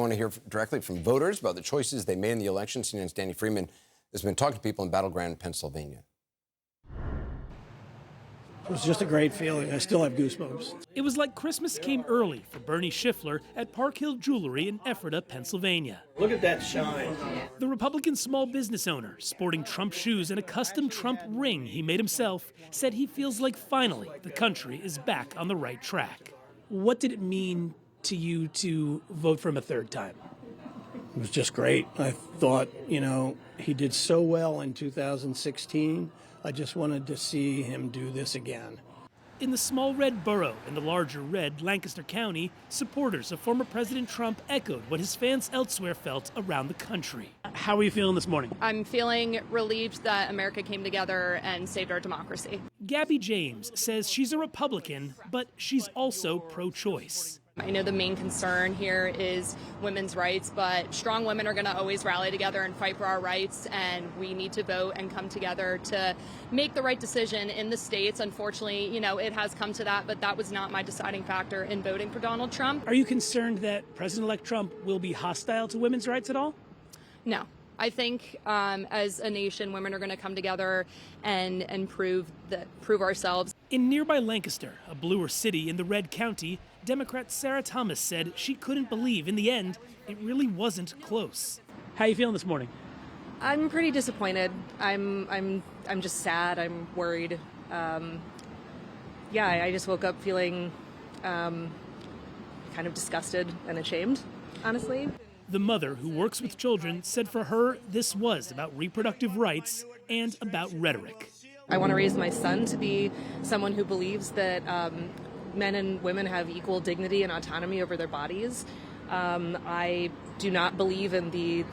I want to hear directly from voters about the choices they made in the election. CNN's Danny Freeman has been talking to people in Battleground, Pennsylvania. It was just a great feeling. I still have goosebumps. It was like Christmas came early for Bernie Schiffler at Park Hill Jewelry in Ephrata, Pennsylvania. Look at that shine. The Republican small business owner, sporting Trump shoes and a custom Trump ring he made himself, said he feels like finally the country is back on the right track. What did it mean to you to vote for him a third time? It was just great. I thought, he did so well in 2016. I just wanted to see him do this again. In the small red borough in the larger red Lancaster County, supporters of former President Trump echoed what his fans elsewhere felt around the country. How are you feeling this morning? I'm feeling relieved that America came together and saved our democracy. Gabby James says she's a Republican, but she's also pro-choice. I know the main concern here is women's rights, but strong women are going to always rally together and fight for our rights, and we need to vote and come together to make the right decision in the states. Unfortunately, it has come to that, but that was not my deciding factor in voting for Donald Trump. Are you concerned that President-elect Trump will be hostile to women's rights at all? No. I think as a nation, women are going to come together and prove ourselves. In nearby Lancaster, a bluer city in the red county, Democrat Sarah Thomas said she couldn't believe in the end it really wasn't close. How are you feeling this morning? I'm pretty disappointed. I'm just sad. I'm worried. I just woke up feeling kind of disgusted and ashamed, honestly. The mother, who works with children, said for her this was about reproductive rights and about rhetoric. I want to raise my son to be someone who believes that men and women have equal dignity and autonomy over their bodies. I do not believe in the,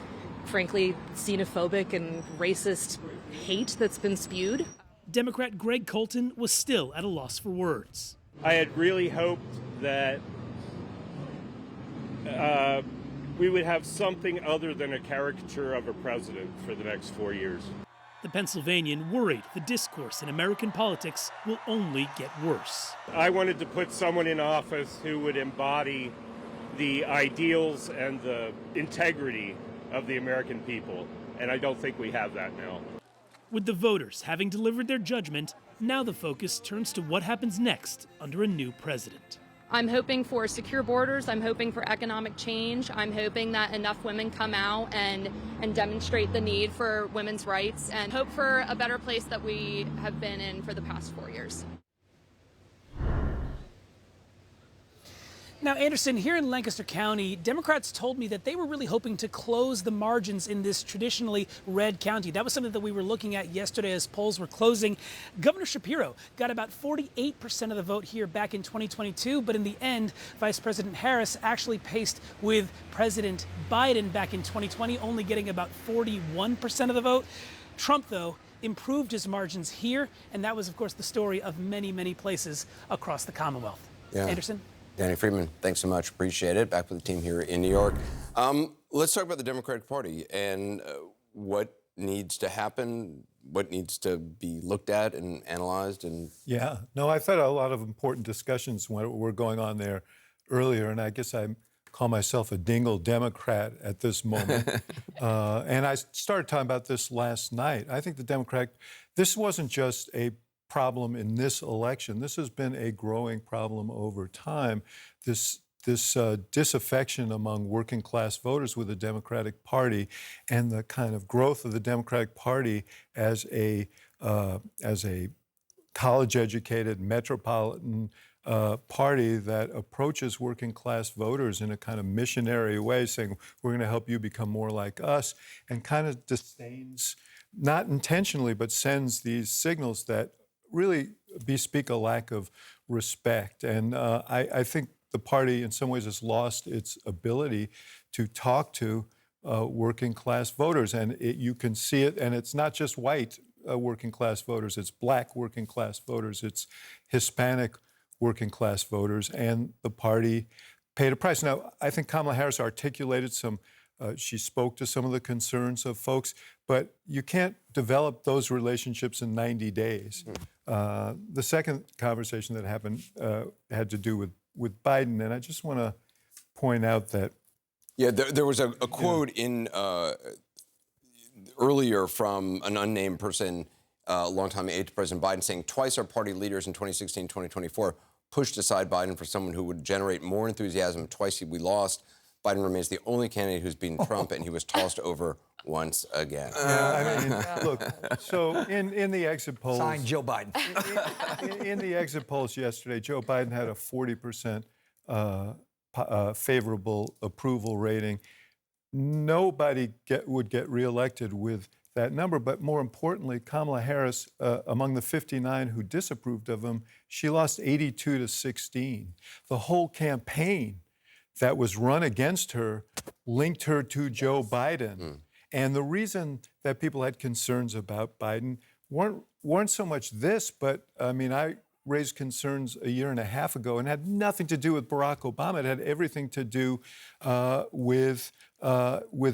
frankly, xenophobic and racist hate that's been spewed. Democrat Greg Colton was still at a loss for words. I had really hoped that we would have something other than a caricature of a president for the next 4 years. The Pennsylvanian worried the discourse in American politics will only get worse. I wanted to put someone in office who would embody the ideals and the integrity of the American people, and I don't think we have that now. With the voters having delivered their judgment, now the focus turns to what happens next under a new president. I'm hoping for secure borders. I'm hoping for economic change. I'm hoping that enough women come out and demonstrate the need for women's rights and hope for a better place that we have been in for the past 4 years. Now, Anderson, here in Lancaster County, Democrats told me that they were really hoping to close the margins in this traditionally red county. That was something that we were looking at yesterday as polls were closing. Governor Shapiro got about 48% of the vote here back in 2022, but in the end, Vice President Harris actually paced with President Biden back in 2020, only getting about 41% of the vote. Trump, though, improved his margins here, and that was, of course, the story of many, many places across the Commonwealth. Yeah. Anderson? Danny Freeman, thanks so much. Appreciate it. Back with the team here in New York. Let's talk about the Democratic Party and what needs to happen, what needs to be looked at and analyzed. Yeah, no, I thought a lot of important discussions were going on there earlier, and I guess I call myself a dingle Democrat at this moment. And I started talking about this last night. I think this wasn't just a problem in this election. This has been a growing problem over time. This disaffection among working class voters with the Democratic Party and the kind of growth of the Democratic Party as a college-educated metropolitan party that approaches working class voters in a kind of missionary way, saying, we're going to help you become more like us, and kind of disdains, not intentionally, but sends these signals that really bespeak a lack of respect. And I think the party in some ways has lost its ability to talk to working class voters. And you can see it, and it's not just white working class voters, it's black working class voters, it's Hispanic working class voters, and the party paid a price. Now, I think Kamala Harris articulated she spoke to some of the concerns of folks, but you can't develop those relationships in 90 days. The second conversation that happened had to do with Biden, and I just want to point out that Yeah, there was a quote in earlier from an unnamed person, longtime aide to President Biden, saying twice our party leaders in 2016, 2024 pushed aside Biden for someone who would generate more enthusiasm. Twice we lost. Biden remains the only candidate who's beaten Trump, and he was tossed over once again. I mean, look, so in the exit polls... Signed Joe Biden. In the exit polls yesterday, Joe Biden had a 40% favorable approval rating. Nobody would get reelected with that number, but more importantly, Kamala Harris, among the 59 who disapproved of him, she lost 82 to 16. The whole campaign that was run against her linked her to Joe Biden. And the reason that people had concerns about Biden weren't so much this, but I mean, I raised concerns a year and a half ago and had nothing to do with Barack Obama. It had everything to do with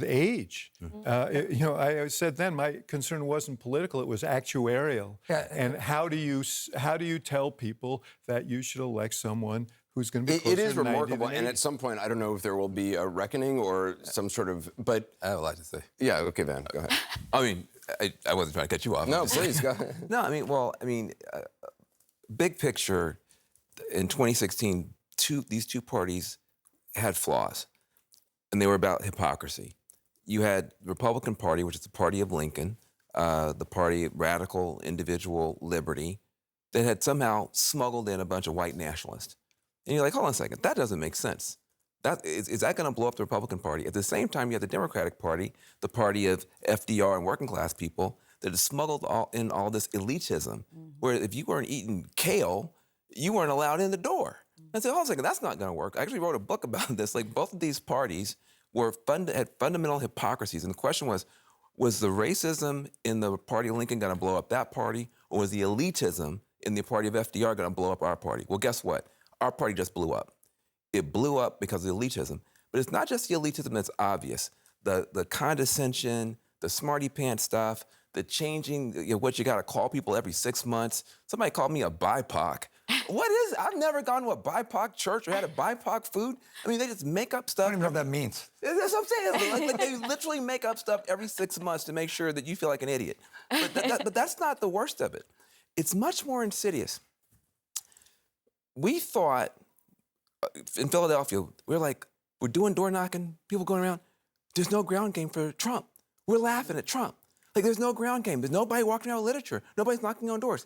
age. I said then my concern wasn't political; it was actuarial. Yeah. And how do you tell people that you should elect someone who's going to be closer It is to 90 remarkable, than and 80? at some point, I don't know if there will be a reckoning or some sort of. But I have a lot to say. yeah, okay, Van, go ahead. I mean, I wasn't trying to cut you off. No, please go ahead. No, I mean, big picture, in 2016, these two parties had flaws, and they were about hypocrisy. You had the Republican Party, which is the party of Lincoln, the party of radical individual liberty, that had somehow smuggled in a bunch of white nationalists. And you're like, hold on a second, that doesn't make sense. Is that going to blow up the Republican Party? At the same time, you have the Democratic Party, the party of FDR and working class people, that has smuggled in all this elitism, where if you weren't eating kale, you weren't allowed in the door. I said, hold on a second, that's not going to work. I actually wrote a book about this. Like, both of these parties had fundamental hypocrisies. And the question was the racism in the party of Lincoln going to blow up that party, or was the elitism in the party of FDR going to blow up our party? Well, guess what? Our party just blew up. It blew up because of the elitism. But it's not just the elitism that's obvious. The condescension, the smarty pants stuff, the changing what you got to call people every 6 months. Somebody called me a BIPOC. What is it? I've never gone to a BIPOC church or had a BIPOC food. I mean, they just make up stuff. I don't even know what that means. That's what I'm saying. Like they literally make up stuff every 6 months to make sure that you feel like an idiot. But that's not the worst of it. It's much more insidious. We thought in Philadelphia, we're doing door knocking, people going around. There's no ground game for Trump. We're laughing at Trump. Like, there's no ground game. There's nobody walking around with literature. Nobody's knocking on doors.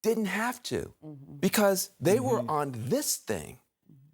Didn't have to, because they were on this thing.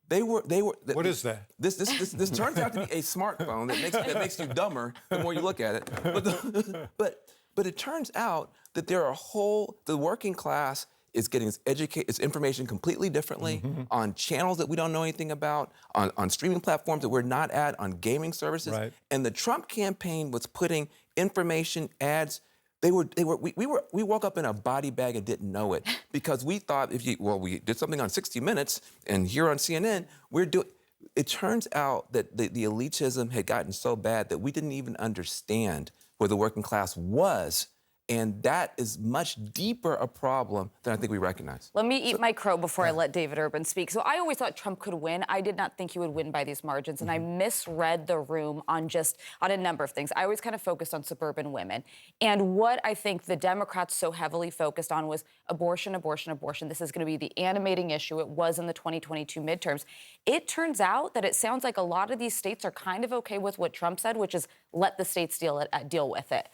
They were. What is that? This turns out to be a smartphone that makes you dumber the more you look at it. But it turns out that the working class is getting its information completely differently on channels that we don't know anything about, on streaming platforms that we're not at, on gaming services. Right. And the Trump campaign was putting information, ads. We woke up in a body bag and didn't know it, because we thought we did something on 60 Minutes and here on CNN, it turns out that the elitism had gotten so bad that we didn't even understand where the working class was. And that is much deeper a problem than I think we recognize. Let me eat my crow before I let David Urban speak. So I always thought Trump could win. I did not think he would win by these margins. And I misread the room on a number of things. I always kind of focused on suburban women. And what I think the Democrats so heavily focused on was abortion, abortion, abortion. This is going to be the animating issue. It was in the 2022 midterms. It turns out that it sounds like a lot of these states are kind of okay with what Trump said, which is let the states deal with it,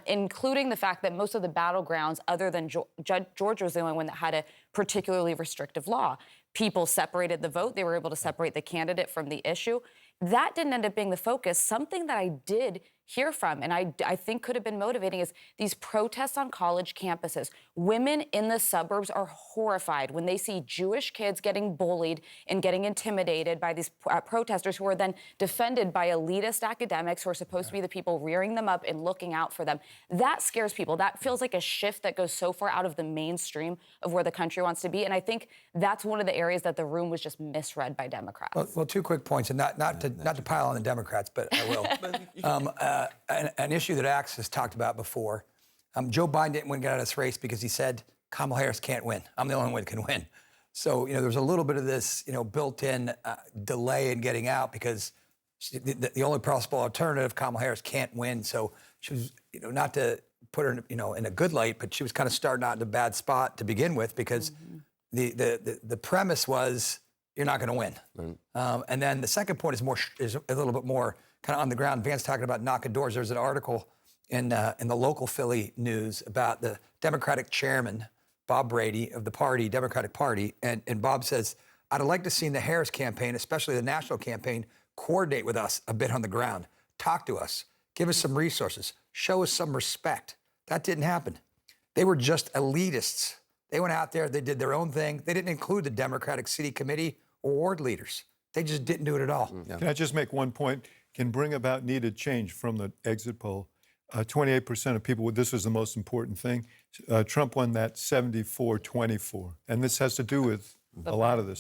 including the fact that most of the battlegrounds, other than Georgia, was the only one that had a particularly restrictive law. People separated the vote. They were able to separate the candidate from the issue. That didn't end up being the focus. Something that I did hear from, and I think could have been motivating, is these protests on college campuses. Women in the suburbs are horrified when they see Jewish kids getting bullied and getting intimidated by these protesters, who are then defended by elitist academics who are supposed to be the people rearing them up and looking out for them. That scares people. That feels like a shift that goes so far out of the mainstream of where the country wants to be. And I think that's one of the areas that the room was just misread by Democrats. Well, 2 quick points, and not to pile on the Democrats, but I will. An issue that Axe has talked about before. Joe Biden didn't get out of this race because he said Kamala Harris can't win. I'm the only one that can win. So, there's a little bit of this, built-in delay in getting out, because The only possible alternative, Kamala Harris can't win. So she was, not to put her, in a good light, but she was kind of starting out in a bad spot to begin with because the premise was you're not going to win. Right. And then the second point is a little bit more kind of on the ground. Vance talking about knocking doors. There's an article in the local Philly news about the Democratic chairman, Bob Brady of the party, Democratic Party, and Bob says, I'd like to see the Harris campaign, especially the national campaign, coordinate with us a bit on the ground, talk to us, give us some resources, show us some respect. That didn't happen. They were just elitists. They went out there, they did their own thing. They didn't include the Democratic City Committee or ward leaders. They just didn't do it at all. Yeah. Can I just make one point? Can bring about needed change from the exit poll. 28% of people, this was the most important thing. Trump won that 74-24. And this has to do with a lot of this.